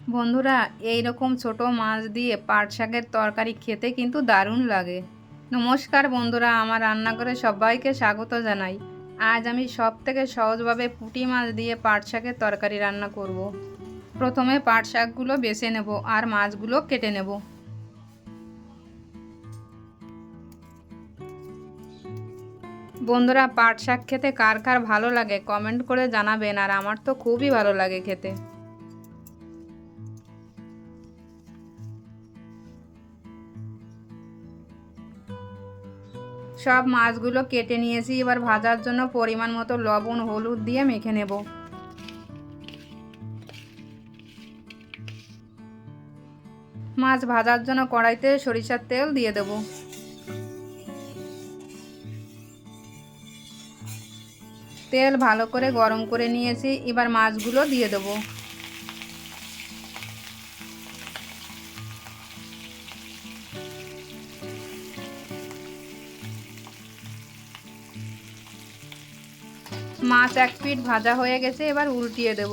বন্ধুরা, এই রকম ছোট মাছ দিয়ে পাট শাকের তরকারি খেতে কিন্তু দারুণ লাগে। নমস্কার বন্ধুরা, আমার রান্নাঘরে সবাইকে স্বাগত জানাই। আজ আমি সবথেকে সহজভাবে পুঁটি মাছ দিয়ে পাট শাকের তরকারি রান্না করব। প্রথমে পাট শাকগুলো বেছে নেব আর মাছগুলো কেটে নেব। বন্ধুরা, পাট শাক খেতে কার কার ভালো লাগে কমেন্ট করে জানাবেন, আর আমার তো খুবই ভালো লাগে খেতে। সব মাছগুলো কেটে নিয়েছি, এবার ভাজার জন্য পরিমাণ মতো লবণ হলুদ দিয়ে মেখে নেব। মাছ ভাজার জন্য কড়াইতে সরিষার তেল দিয়ে দেব। তেল ভালো করে গরম করে নিয়েছি, এবার মাছগুলো দিয়ে দেব। মাছ এক পিঠ ভাজা হয়ে গেছে, এবার উল্টিয়ে দেব।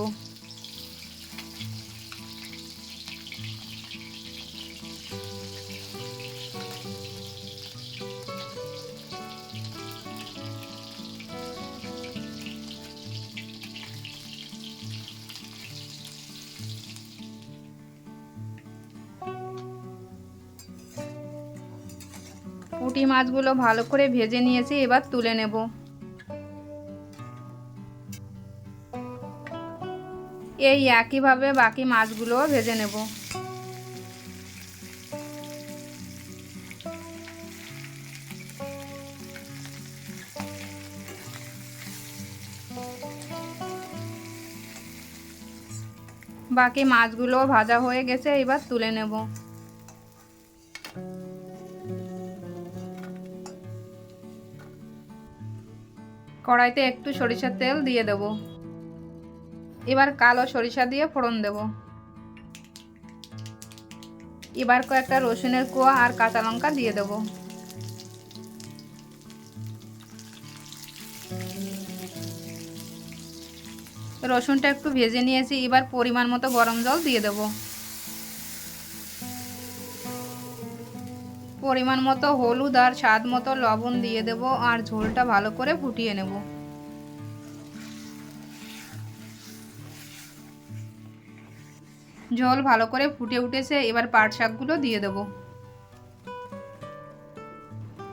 পুঁটি মাছগুলো ভালো করে ভেজে নিয়েছি, এবার তুলে নেব। এই একইভাবে বাকি মাছগুলোও ভেজে নেব। বাকি মাছগুলোও ভাজা হয়ে গেছে, এবার তুলে নেব। কড়াইতে একটু সরিষার তেল দিয়ে দেব। এবার কালো সরিষা দিয়ে ফোড়ন দেব। এবার কয়েকটা রসুনের কোয়া আর কাঁচা লঙ্কা দিয়ে দেব। রসুনটা একটু ভেজে নিয়েছি, এবার পরিমাণ মতো গরম জল দিয়ে দেব। পরিমাণ মতো হলুদ আর স্বাদ মতো লবণ দিয়ে দেব, আর ঝোলটা ভালো করে ফুটিয়ে নেব। ঝোল ভালো করে ফুটে উঠেছে, এবার পাট শাকগুলো দিয়ে দেব।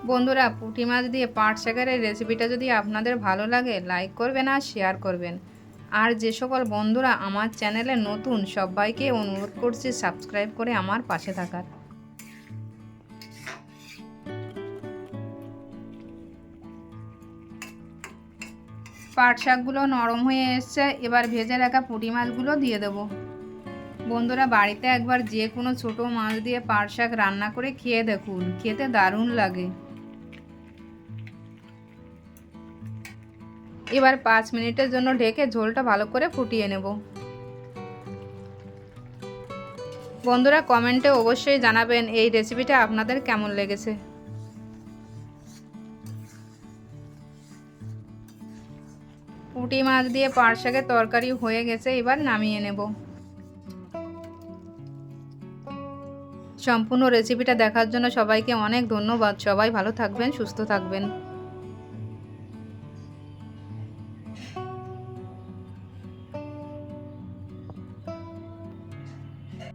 বন্ধুরা, পুঁটি মাছ দিয়ে পাট শাকের এই রেসিপিটা যদি আপনাদের ভালো লাগে লাইক করবেন আর শেয়ার করবেন। আর যে সকল বন্ধুরা আমার চ্যানেলে নতুন সবাইকে অনুরোধ করছি সাবস্ক্রাইব করে আমার পাশে থাকার। পাট শাকগুলো নরম হয়ে এসছে, এবার ভেজে রাখা পুঁটি মাছগুলো দিয়ে দেব। বন্ধুরা, বাড়িতে একবার যে কোনো ছোট মাছ দিয়ে পাট শাক রান্না করে খেয়ে দেখুন, খেতে দারুণ লাগে। এবার 5 মিনিটের জন্য ঢেকে ঝোলটা ভালো করে ফুটিয়ে নেব। বন্ধুরা, কমেন্টে অবশ্যই জানাবেন এই রেসিপিটা আপনাদের কেমন লেগেছে। পুঁটি মাছ দিয়ে পাট শাকের তরকারি হয়ে গেছে, এবার নামিয়ে নেব। সম্পূর্ণ রেসিপিটা দেখার জন্য সবাইকে অনেক ধন্যবাদ। সবাই ভালো থাকবেন, সুস্থ থাকবেন।